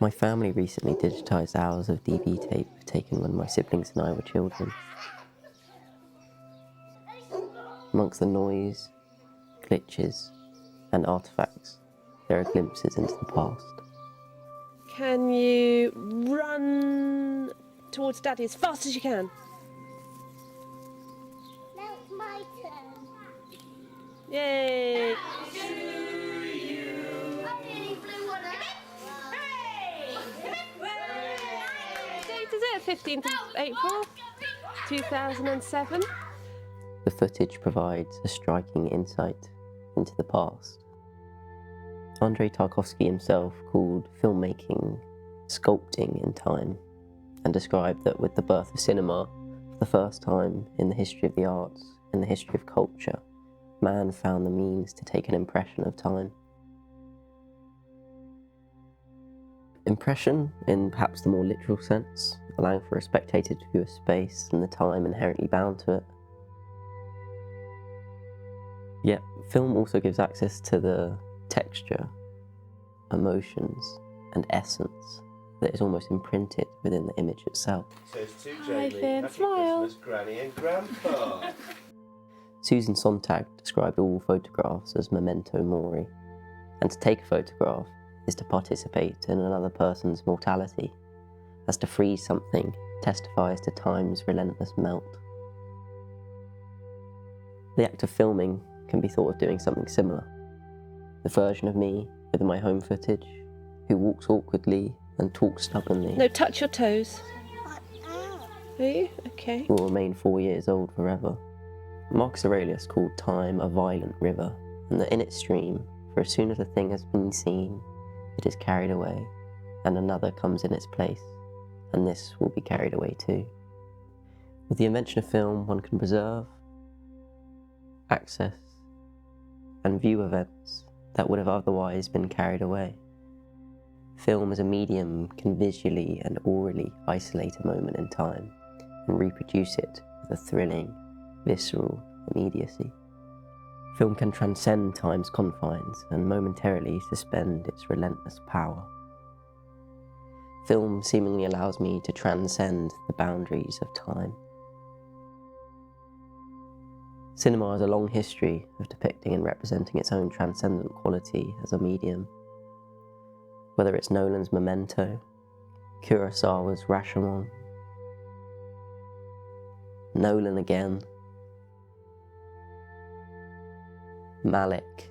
My family recently digitised hours of DV tape taken when my siblings and I were children. Amongst the noise, glitches, and artefacts, there are glimpses into the past. Can you run towards Daddy as fast as you can? Now it's my turn. Yay! I nearly flew one out. What date is it? 15th of April, 2007. The footage provides a striking insight into the past. Andrei Tarkovsky himself called filmmaking sculpting in time, and described that with the birth of cinema, for the first time in the history of the arts, in the history of culture, man found the means to take an impression of time. Impression, in perhaps the more literal sense, allowing for a spectator to view a space and the time inherently bound to it. Yet, film also gives access to the texture, emotions, and essence that is almost imprinted within the image itself. Says to Hi, Jamie, Finn, happy smile. Christmas, Granny and Grandpa. Susan Sontag described all photographs as memento mori, and to take a photograph is to participate in another person's mortality, as to freeze something testifies to time's relentless melt. The act of filming can be thought of doing something similar. The version of me with my home footage, who walks awkwardly and talks stubbornly, No, touch your toes. Are you? Okay. will remain 4 years old forever. Marcus Aurelius called time a violent river, and that in its stream, for as soon as a thing has been seen, it is carried away, and another comes in its place, and this will be carried away too. With the invention of film, one can preserve, access, and view events that would have otherwise been carried away. Film as a medium can visually and aurally isolate a moment in time and reproduce it with a thrilling, visceral immediacy. Film can transcend time's confines and momentarily suspend its relentless power. Film seemingly allows me to transcend the boundaries of time. Cinema has a long history of depicting and representing its own transcendent quality as a medium. Whether it's Nolan's Memento, Kurosawa's Rashomon, Nolan again, Malick,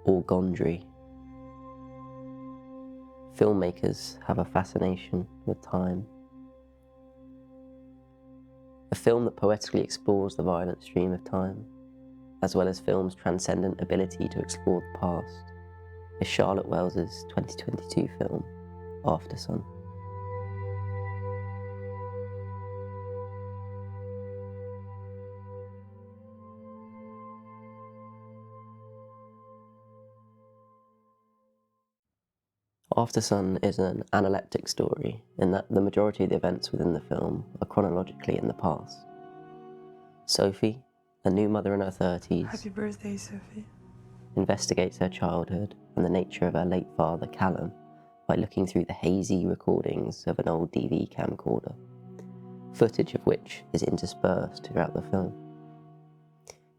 or Gondry. Filmmakers have a fascination with time. A film that poetically explores the violent stream of time, as well as film's transcendent ability to explore the past, is Charlotte Wells's 2022 film, Aftersun. Aftersun is an analeptic story in that the majority of the events within the film are chronologically in the past. Sophie, a new mother in her 30s, Happy birthday, Sophie. investigates her childhood and the nature of her late father, Callum, by looking through the hazy recordings of an old DV camcorder, footage of which is interspersed throughout the film.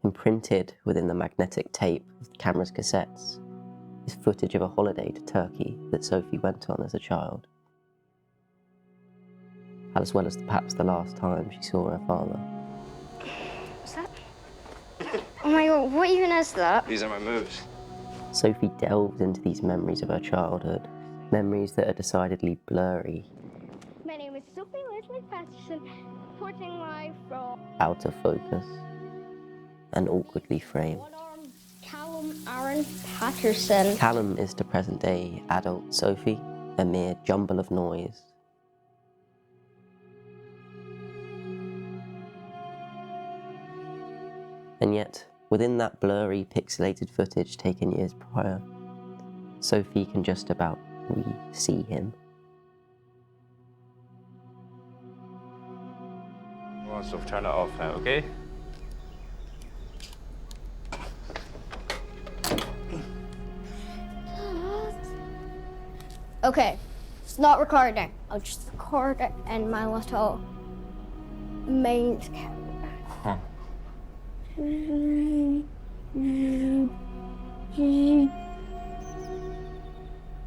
Imprinted within the magnetic tape of the camera's cassettes is footage of a holiday to Turkey that Sophie went on as a child, as well as perhaps the last time she saw her father. What's that? Oh my god, what even is that? These are my moves. Sophie delves into these memories of her childhood, memories that are decidedly blurry, My name is Sophie Leslie Patterson, reporting live from out of focus, and awkwardly framed. one-armed Callum Aaron Patterson. Callum is to present-day adult Sophie a mere jumble of noise. And yet, within that blurry, pixelated footage taken years prior, Sophie can just about re-see him. Well, so turn it off now, okay? Okay, it's not recording. I'll just record it in my little main camera. Huh.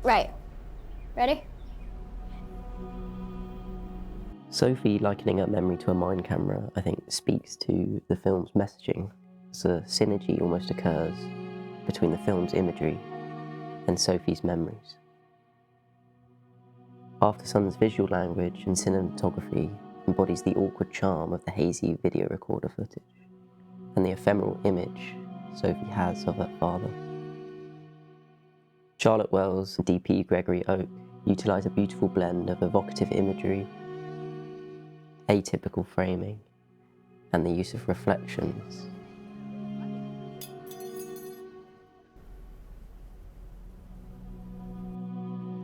Right. Ready? Sophie likening her memory to a mind camera, I think, speaks to the film's messaging, as a synergy almost occurs between the film's imagery and Sophie's memories. Aftersun's visual language and cinematography embodies the awkward charm of the hazy video recorder footage and the ephemeral image Sophie has of her father. Charlotte Wells and D.P. Gregory Oak utilise a beautiful blend of evocative imagery, atypical framing, and the use of reflections.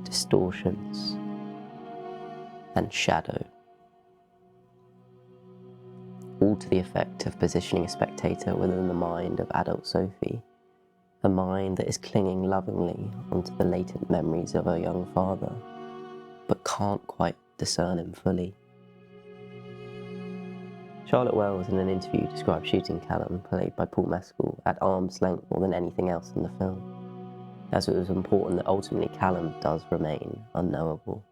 Distortions and shadow, all to the effect of positioning a spectator within the mind of adult Sophie, a mind that is clinging lovingly onto the latent memories of her young father, but can't quite discern him fully. Charlotte Wells in an interview described shooting Callum, played by Paul Mescal, at arm's length more than anything else in the film, as it was important that ultimately Callum does remain unknowable.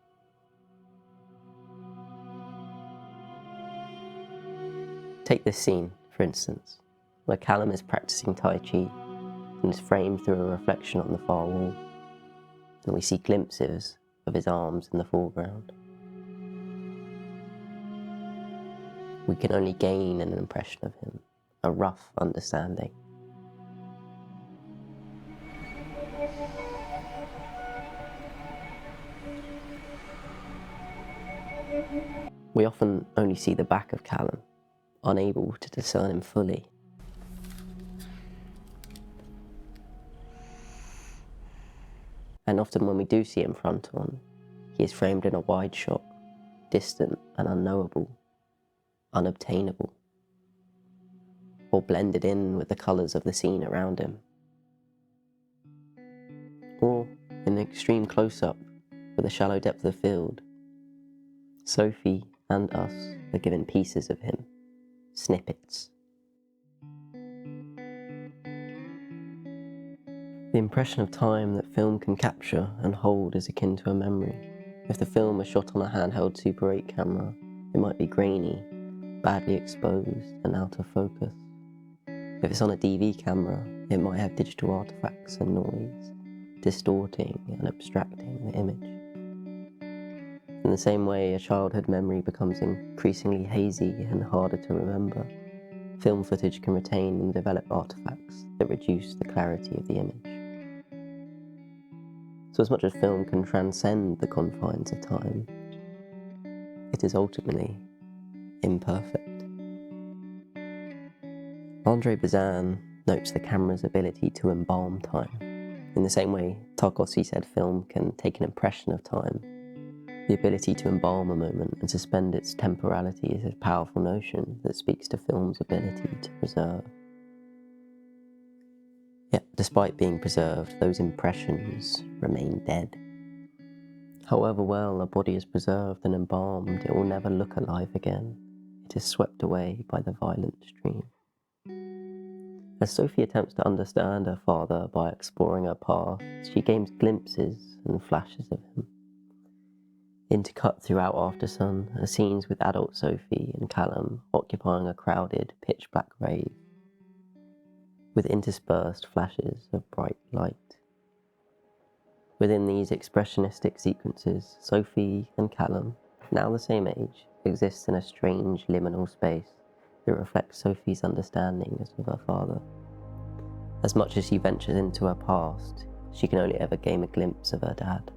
Take this scene, for instance, where Callum is practicing Tai Chi and is framed through a reflection on the far wall, and we see glimpses of his arms in the foreground. We can only gain an impression of him, a rough understanding. We often only see the back of Callum, unable to discern him fully. And often when we do see him front on, he is framed in a wide shot, distant and unknowable, unobtainable, or blended in with the colours of the scene around him. Or in an extreme close-up with a shallow depth of field, Sophie and us are given pieces of him, snippets. The impression of time that film can capture and hold is akin to a memory. If the film was shot on a handheld Super 8 camera, it might be grainy, badly exposed and out of focus. If it's on a DV camera, it might have digital artifacts and noise, distorting and abstracting the image. In the same way a childhood memory becomes increasingly hazy and harder to remember, film footage can retain and develop artifacts that reduce the clarity of the image. So as much as film can transcend the confines of time, it is ultimately imperfect. Andre Bazin notes the camera's ability to embalm time. In the same way Tarkovsky said film can take an impression of time, the ability to embalm a moment and suspend its temporality is a powerful notion that speaks to film's ability to preserve. Yet, despite being preserved, those impressions remain dead. However well a body is preserved and embalmed, it will never look alive again. It is swept away by the violent stream. As Sophie attempts to understand her father by exploring her past, she gains glimpses and flashes of him. Intercut throughout Aftersun are scenes with adult Sophie and Callum occupying a crowded, pitch-black rave, with interspersed flashes of bright light. Within these expressionistic sequences, Sophie and Callum, now the same age, exist in a strange liminal space that reflects Sophie's understanding of her father. As much as she ventures into her past, she can only ever gain a glimpse of her dad.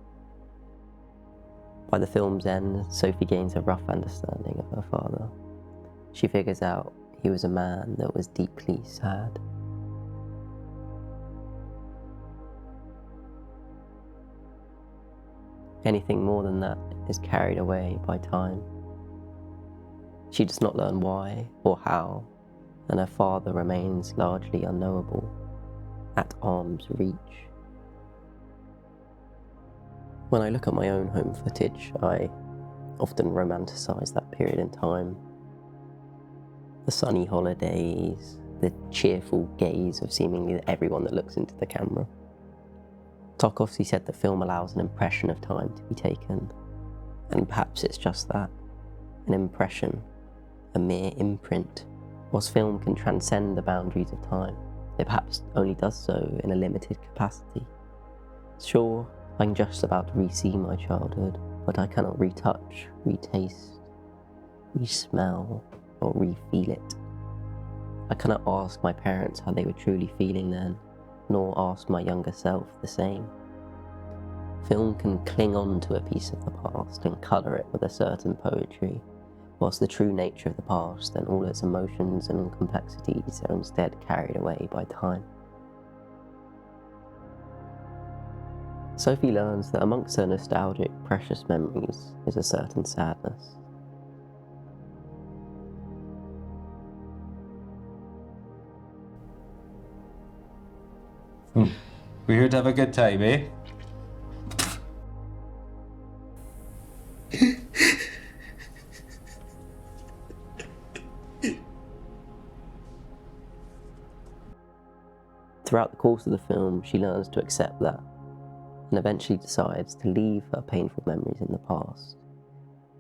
By the film's end, Sophie gains a rough understanding of her father. She figures out he was a man that was deeply sad. Anything more than that is carried away by time. She does not learn why or how, and her father remains largely unknowable, at arm's reach. When I look at my own home footage, I often romanticise that period in time. The sunny holidays, the cheerful gaze of seemingly everyone that looks into the camera. Tarkovsky said that film allows an impression of time to be taken, and perhaps it's just that, an impression, a mere imprint. Whilst film can transcend the boundaries of time, it perhaps only does so in a limited capacity. Sure, I can just about re-see my childhood, but I cannot retouch, retaste, re-smell, or re-feel it. I cannot ask my parents how they were truly feeling then, nor ask my younger self the same. Film can cling on to a piece of the past and colour it with a certain poetry, whilst the true nature of the past and all its emotions and complexities are instead carried away by time. Sophie learns that amongst her nostalgic, precious memories is a certain sadness. We're here to have a good time, eh? Throughout the course of the film, she learns to accept that, and eventually decides to leave her painful memories in the past,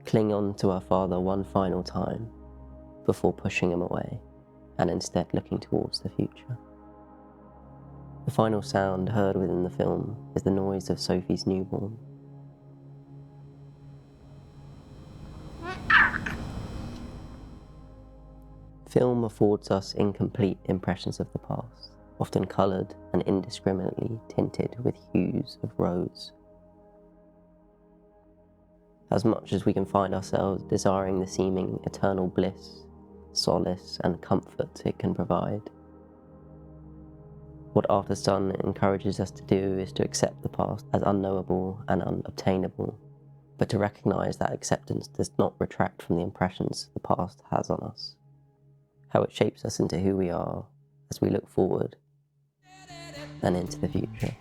cling on to her father one final time before pushing him away, and instead looking towards the future. The final sound heard within the film is the noise of Sophie's newborn. Film affords us incomplete impressions of the past, often coloured and indiscriminately tinted with hues of rose. As much as we can find ourselves desiring the seeming eternal bliss, solace and comfort it can provide, what Aftersun encourages us to do is to accept the past as unknowable and unobtainable, but to recognise that acceptance does not retract from the impressions the past has on us, how it shapes us into who we are as we look forward and into the future.